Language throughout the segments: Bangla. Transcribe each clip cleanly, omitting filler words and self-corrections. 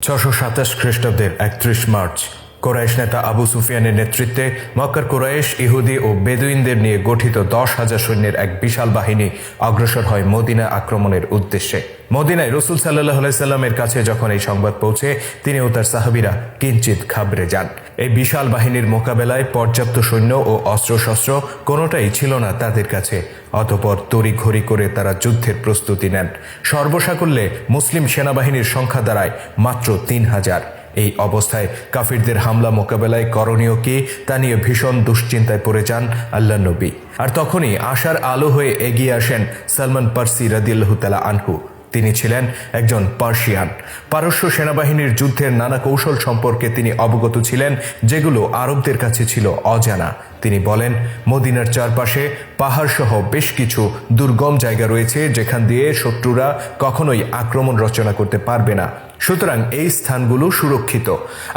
627 খ্রিস্টাব্দের 31 মার্চ কুরাইশ নেতা আবু সুফিয়ানের নেতৃত্বে মক্কার কুরাইশ, ইহুদি ও বেদুইনদের নিয়ে গঠিত 10,000 সৈন্যের এক বিশাল বাহিনী অগ্রসর হয় মদিনা আক্রমণের উদ্দেশ্যে। মদিনায় রাসূল সাল্লাল্লাহু আলাইহি সাল্লামের কাছে যখন এই সংবাদ পৌঁছে, তিনি ও তার সাহাবীরা কিঞ্চিত ঘাবড়ে যান। এই বিশাল বাহিনীর মোকাবেলায় পর্যাপ্ত সৈন্য ও অস্ত্রশস্ত্র কোনোটাই ছিল না তাদের কাছে। অতঃপর তড়িঘড়ি করে তারা যুদ্ধের প্রস্তুতি নেন। সর্বসাকুল্যে মুসলিম সেনাবাহিনীর সংখ্যা দাঁড়ায় মাত্র 3,000। এই অবস্থায় কাফিরদের হামলা মোকাবেলায় করণীয় কি তা নিয়ে ভীষণ দুশ্চিন্তায় পড়ে যান আল্লাহ নবী। আর তখনই আশার আলো হয়ে এগিয়ে আসেন সালমান পারসি রাদিয়াল্লাহু তাআলা আনহু। তিনি ছিলেন একজন পার্সিয়ান। পারস্য সেনাবাহিনীর যুদ্ধের নানা কৌশল সম্পর্কে তিনি অবগত ছিলেন, যেগুলো আরবদের কাছে ছিল অজানা। তিনি বলেন, মদিনার চারপাশে পাহাড়সহ বেশ কিছু দুর্গম জায়গা রয়েছে, যেখান দিয়ে শত্রুরা কখনোই আক্রমণ রচনা করতে পারবে না। সুতরাং এই স্থানগুলো সুরক্ষিত।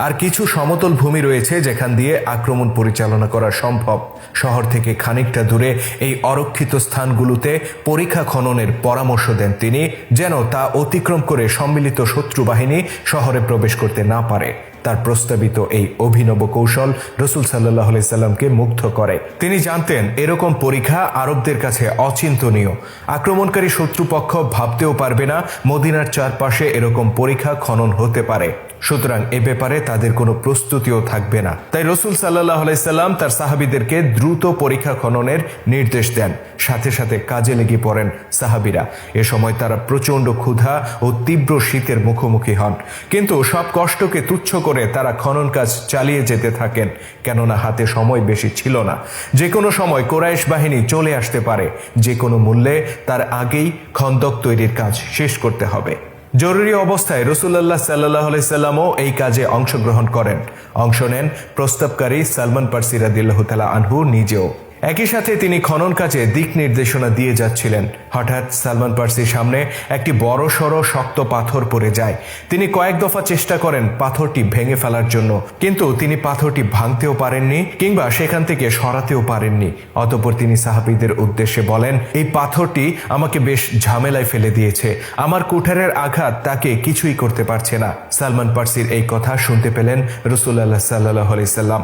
আর কিছু সমতল ভূমি রয়েছে যেখান দিয়ে আক্রমণ পরিচালনা করা সম্ভব। শহর থেকে খানিকটা দূরে এই অরক্ষিত স্থানগুলোতে পরিখা খননের পরামর্শ দেন তিনি, যেন তা অতিক্রম করে সম্মিলিত শত্রু বাহিনী শহরে প্রবেশ করতে না পারে। তার প্রস্তাবিত এই অভিনব কৌশল রাসূল সাল্লাল্লাহু আলাইহি সাল্লামকে মুগ্ধ করে। তিনি জানতেন এরকম পরীক্ষা আরবদের কাছে অচিন্তনীয়। আক্রমণকারী শত্রুপক্ষ ভাবতেও পারবে না মদিনার চারপাশে এরকম পরীক্ষা খনন হতে পারে। সুতরাং এ ব্যাপারে তাদের কোনো প্রস্তুতিও থাকবে না। তাই রাসূল সাল্লাল্লাহু আলাইহি সাল্লাম তার সাহাবীদেরকে দ্রুত পরীক্ষা খননের নির্দেশ দেন। সাথে সাথে কাজে লেগে পড়েন সাহাবীরা। এ সময় তারা প্রচণ্ড ক্ষুধা ও তীব্র শীতের মুখোমুখি হন, কিন্তু সব কষ্টকে তুচ্ছ করে তারা খনন কাজ চালিয়ে যেতে থাকেন, কেননা হাতে সময় বেশি ছিল না। যে কোনো সময় কুরাইশ বাহিনী চলে আসতে পারে। যে কোনো মূল্যে তার আগেই খন্দক তৈরির কাজ শেষ করতে হবে। জরুরি অবস্থায় রাসূলুল্লাহ সাল্লাল্লাহু আলাইহি সাল্লামও এই কাজে অংশগ্রহণ করেন। অংশ নেন প্রস্তাবকারী সালমান পারসি রাদিয়াল্লাহু তাআলা আনহু নিজেও। একই সাথে তিনি খনন কাজে দিক নির্দেশনা দিয়ে যাচ্ছিলেন। হঠাৎ সালমান পারসির সামনে একটি বড়সড় শক্ত পাথর পড়ে যায়। তিনি কয়েক দফা চেষ্টা করেন পাথরটি ভেঙে ফেলার জন্য, কিন্তু তিনি পাথরটি ভাঙতেও পারেননি কিংবা সেখান থেকে সরাতেও পারেননি। অতঃপর তিনি সাহাবীদের উদ্দেশ্যে বলেন, এই পাথরটি আমাকে বেশ ঝামেলায় ফেলে দিয়েছে। আমার কুঠারের আঘাত তাকে কিছুই করতে পারছে না। সালমান পারসির এই কথা শুনতে পেলেন রাসূলুল্লাহ সাল্লাল্লাহু আলাইহি সাল্লাম।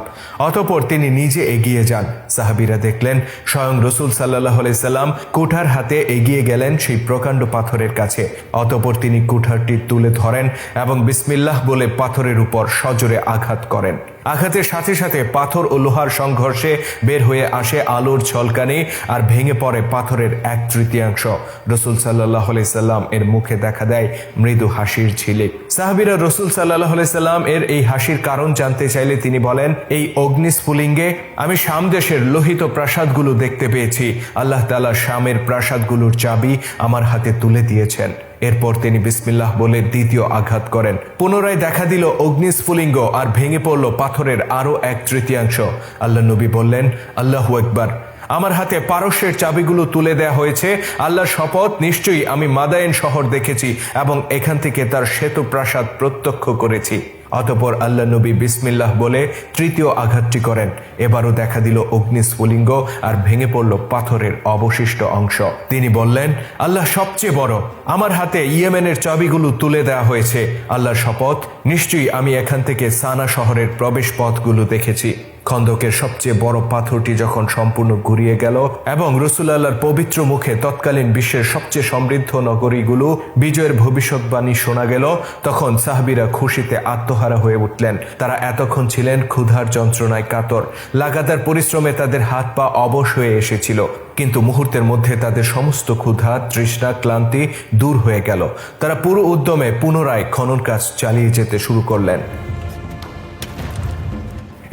অতঃপর তিনি নিজে এগিয়ে যান। সাহাবীরা দেখলেন স্বয়ং রাসূল সাল্লাল্লাহু আলাইহি সাল্লাম কুঠার হাতে এগিয়ে গেলেন সেই প্রকাণ্ড পাথরের কাছে। অতঃপর তিনি কুঠারটি তুলে ধরেন এবং বিসমিল্লাহ বলে পাথরের উপর সজোরে আঘাত করেন। আঘাতের সাথে সাথে পাথর ও লোহার সংঘর্ষে বের হয়ে আসে আলোর ঝলকানি, আর ভেঙে পড়ে পাথরের 1/3। রাসূল সাল্লাল্লাহু আলাইহি সাল্লাম এর মুখে দেখা দেয় মৃদু হাসির ঝিলিক। সাহাবীরা রাসূল সাল্লাল্লাহু আলাইহি সাল্লাম এর এই হাসির কারণ জানতে চাইলে তিনি বলেন, এই অগ্নিস্ফুলিঙ্গে আমি শাম দেশের লোহিত প্রাসাদগুলো দেখতে পেয়েছি। আল্লাহ তাআলা শামের প্রাসাদগুলোর চাবি আমার হাতে তুলে দিয়েছেন। এরপর তিনি বিসমিল্লাহ বলে দ্বিতীয় আঘাত করেন। পুনরায় দেখা দিল অগ্নিস্ফুলিঙ্গ, আর ভেঙে পড়ল পাথরের আরো 1/3। আল্লাহ নবী বললেন, আল্লাহু আকবার, আমার হাতে পারস্যের চাবিগুলো তুলে দেয়া হয়েছে। আল্লাহর শপথ, নিশ্চয়ই আমি মাদায়েন শহর দেখেছি এবং এখান থেকে তার শ্বেত প্রাসাদ প্রত্যক্ষ করেছি। অতঃপর আল্লাহ নবী বিসমিল্লাহ বলে তৃতীয় আঘাতটি করেন। এবারও দেখা দিল অগ্নিস্ফুলিঙ্গ, আর ভেঙে পড়ল পাথরের অবশিষ্ট অংশ। তিনি বললেন, আল্লাহ সবচেয়ে বড়, আমার হাতে ইয়েমেনের চাবিগুলো তুলে দেওয়া হয়েছে। আল্লাহর শপথ, নিশ্চয়ই আমি এখান থেকে সানা শহরের প্রবেশ পথগুলো দেখেছি। খন্দকের সবচেয়ে বড় পাথরটি যখন সম্পূর্ণ ঘুরিয়ে গেল এবং রাসূলুল্লাহর পবিত্র মুখে তৎকালীন বিশ্বের সবচেয়ে সমৃদ্ধ নগরীগুলো বিজয়ের ভবিষ্যৎবাণী শোনা গেল, তখন সাহাবীরা খুশিতে আত্মহারা হয়ে উঠলেন। তারা এতক্ষণ ছিলেন ক্ষুধার যন্ত্রণায় কাতর। লাগাতার পরিশ্রমে তাদের হাত পা অবশ হয়ে এসেছিল, কিন্তু মুহূর্তের মধ্যে তাদের সমস্ত ক্ষুধা, তৃষ্ণা, ক্লান্তি দূর হয়ে গেল। তারা পুরো উদ্যমে পুনরায় খনন কাজ চালিয়ে যেতে শুরু করলেন।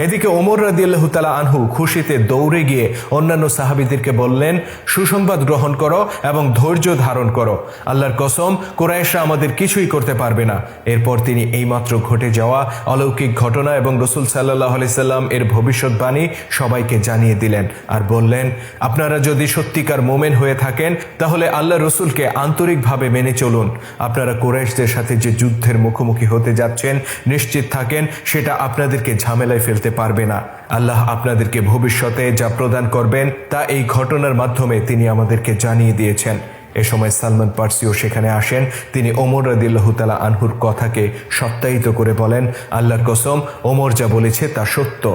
এদিকে ওমর রাদিয়াল্লাহু তাআলা আনহু খুশিতে দৌড়ে গিয়ে অন্যান্য সাহাবীদেরকে বললেন, সুসংবাদ গ্রহণ করো এবং ধৈর্য ধারণ করো। আল্লাহর কসম, কুরাইশরা আমাদের কিছুই করতে পারবে না। এরপর তিনি এইমাত্র ঘটে যাওয়া অলৌকিক ঘটনা এবং রাসূল সাল্লাল্লাহু আলাইহি সাল্লাম এর ভবিষ্যৎবাণী সবাইকে জানিয়ে দিলেন, আর বললেন, আপনারা যদি সত্যিকার মোমেন হয়ে থাকেন তাহলে আল্লাহ রসুলকে আন্তরিকভাবে মেনে চলুন। আপনারা কুরাইশদের সাথে যে যুদ্ধের মুখোমুখি হতে যাচ্ছেন, নিশ্চিত থাকেন সেটা আপনাদেরকে ঝামেলায় ফেলতে পারবে না। আল্লাহ আপনাদেরকে ভবিষ্যতে যা প্রদান করবেন তা এই ঘটনার মাধ্যমে তিনি আমাদেরকে জানিয়ে দিয়েছেন। এ সময় সালমান পার্সিও সেখানে আসেন। তিনি ওমর রাদিয়াল্লাহু তাআলা আনহুর কথাকে সত্যায়িত করে বলেন, আল্লাহর কসম, ওমর যা বলেছে তা সত্য।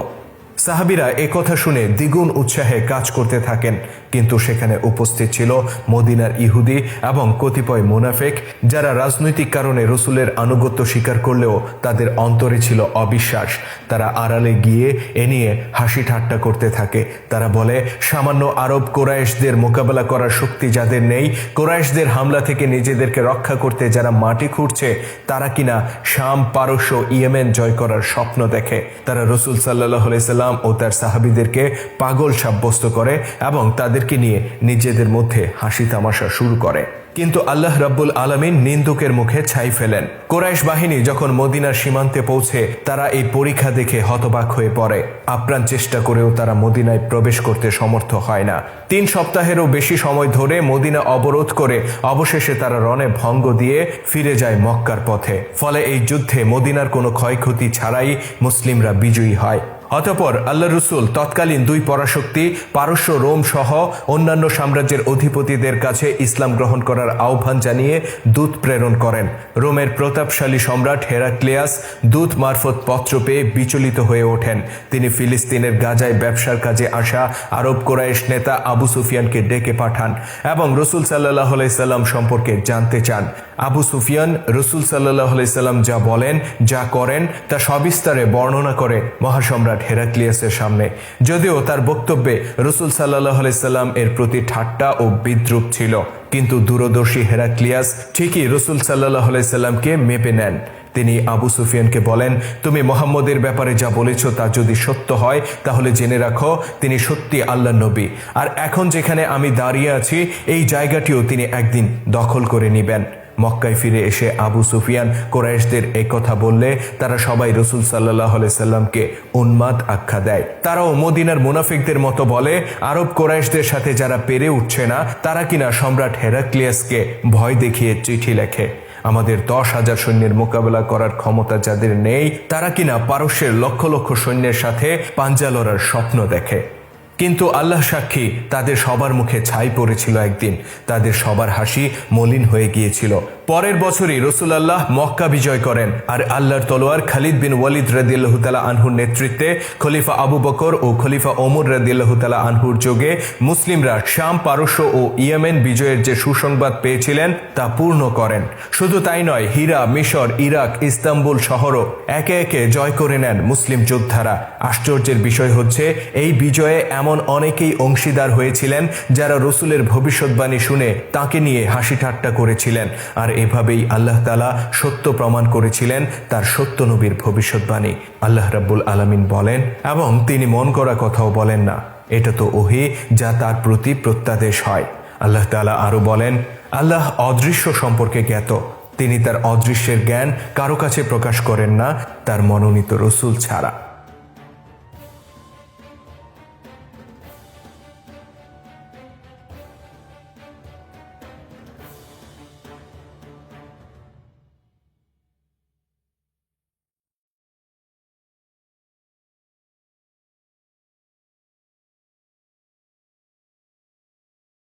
সাহাবীরা একথা শুনে দ্বিগুণ উৎসাহে কাজ করতে থাকেন, কিন্তু সেখানে উপস্থিত ছিল মদিনার ইহুদি এবং কতিপয় মুনাফিক, যারা রাজনৈতিক কারণে রসুলের আনুগত্য স্বীকার করলেও তাদের অন্তরে ছিল অবিশ্বাস। তারা আড়ালে গিয়ে এ নিয়ে হাসি ঠাট্টা করতে থাকে। তারা বলে, সামান্য আরব কোরাইশদের মোকাবেলা করার শক্তি যাদের নেই, কোরাইশদের হামলা থেকে নিজেদেরকে রক্ষা করতে যারা মাটি খুঁড়ছে, তারা কিনা শাম, পারস্য, ইয়েমেন জয় করার স্বপ্ন দেখে। তারা রসুল সাল্লাল্লাহু আলাইহি সাল্লাম ও তার সাহাবীদেরকে পাগল সাব্যস্ত করে এবং তাদেরকে নিয়ে নিজেদের মধ্যে হাসি তামাশা শুরু করে। কিন্তু আল্লাহ রাব্বুল আলামিন নিন্দুকের মুখে ছাই ফেলেন। কোরাইশ বাহিনী যখন মদিনার সীমান্তে পৌঁছে, তারা এই পরীক্ষা দেখে হতবাক হয়ে পড়ে। আপ্রাণ চেষ্টা করেও তারা মদিনায় প্রবেশ করতে সমর্থ হয় না। 3 সপ্তাহেরও বেশি সময় ধরে মদিনা অবরোধ করে অবশেষে তারা রণে ভঙ্গ দিয়ে ফিরে যায় মক্কার পথে। ফলে এই যুদ্ধে মদিনার কোনো ক্ষয়ক্ষতি ছাড়াই মুসলিমরা বিজয়ী হয়। অতঃপর আল্লাহ রসুল তৎকালীন 2 পরাশক্তি পারস্য, রোম সহ অন্যান্য সাম্রাজ্যের অধিপতিদের কাছে ইসলাম গ্রহণ করার আহ্বান জানিয়ে দূত প্রেরণ করেন। রোমের প্রতাপশালী সম্রাট হেরাক্লিয়াস দূত মারফত পত্র পেয়ে বিচলিত হয়ে ওঠেন। তিনি ফিলিস্তিনের গাজায় ব্যবসার কাজে আসা আরব কোরাইশ নেতা আবু সুফিয়ানকে ডেকে পাঠান এবং রসুল সাল্লাল্লাহু আলাইহি সাল্লাম সম্পর্কে জানতে চান। আবু সুফিয়ান রসুল সাল্লাল্লাহু আলাইহি সাল্লাম যা বলেন, যা করেন তা সবিস্তারে বর্ণনা করে মহাসম্রাট হেরাক্লিয়াসের সামনে। যদিও তার বক্তব্যে রসুল সাল্লাল্লাহু আলাইহি সাল্লাম এর প্রতি ঠাট্টা ও বিদ্রূপ ছিল, কিন্তু দূরদর্শী হেরাক্লিয়াস ঠিকই রসুল সাল্লাল্লাহু আলাইহি সাল্লামকে মেপে নেন। তিনি আবু সুফিয়ানকে বলেন, তুমি মুহাম্মদের ব্যাপারে যা বলেছ তা যদি সত্য হয়, তাহলে জেনে রাখো তিনি সত্যি আল্লাহর নবী। আর এখন যেখানে আমি দাঁড়িয়ে আছি, এই জায়গাটিও তিনি একদিন দখল করে নেবেন। মক্কায় ফিরে এসে আবু সুফিয়ান কোরাইশদের এই কথা বললে তারা সবাই রসুল সাল্লাল্লাহু আলাইহি সাল্লামকে উন্মাদ আখ্যা দেয়। তারাও মদিনার মুনাফিকদের মতো বলে, আরব কোরাইশদের সাথে যারা পেরে উঠছে না, তারা কিনা সম্রাট হেরাক্লিয়াসকে ভয় দেখিয়ে চিঠি লেখে। আমাদের 10,000 সৈন্যের মোকাবেলা করার ক্ষমতা যাদের নেই, তারা কিনা পারস্যের লক্ষ লক্ষ সৈন্যের সাথে পাঞ্জা লড়ার স্বপ্ন দেখে। কিন্তু আল্লাহ সাক্ষী, তাদের সবার মুখে ছাই পড়েছিল একদিন। তাদের সবার হাসি মলিন হয়ে গিয়েছিল। পরের বছরই রাসূলুল্লাহ মক্কা বিজয় করেন, আর আল্লাহর তলোয়ার খালিদ বিন ওয়ালিদ রাদিয়াল্লাহু তাআলা আনহুর নেতৃত্বে খলিফা আবু বকর ও খলিফা ওমর রাদিয়াল্লাহু তাআলা আনহুর যোগে মুসলিমরা শাম, পারস্য ও ইয়েমেন বিজয়ের যে সুসংবাদ পেয়েছিলেন তা পূর্ণ করেন। শুধু তাই নয়, হীরা, মিশর, ইরাক, ইস্তাম্বুল শহরও একে একে জয় করে নেন মুসলিম যোদ্ধারা। আশ্চর্যের বিষয় হচ্ছে, এই বিজয়ে এমন অনেকেই অংশীদার হয়েছিলেন যারা রসুলের ভবিষ্যৎবাণী শুনে তাকে নিয়ে হাসি ঠাট্টা করেছিলেন। আর এভাবেই আল্লাহ তাআলা সত্য প্রমাণ করেছিলেন তার সত্য নবীর ভবিষ্যৎবাণী। আল্লাহ রাব্বুল আলামিন বলেন, এবং তিনি মন করা কথাও বলেন না, এটা তো ওহী যা তার প্রতি প্রত্যাদেশ হয়। আল্লাহ তাআলা আরো বলেন, আল্লাহ অদৃশ্য সম্পর্কে জ্ঞাত। তিনি তার অদৃশ্যের জ্ঞান কারো কাছে প্রকাশ করেন না, তার মনোনীত রসুল ছাড়া।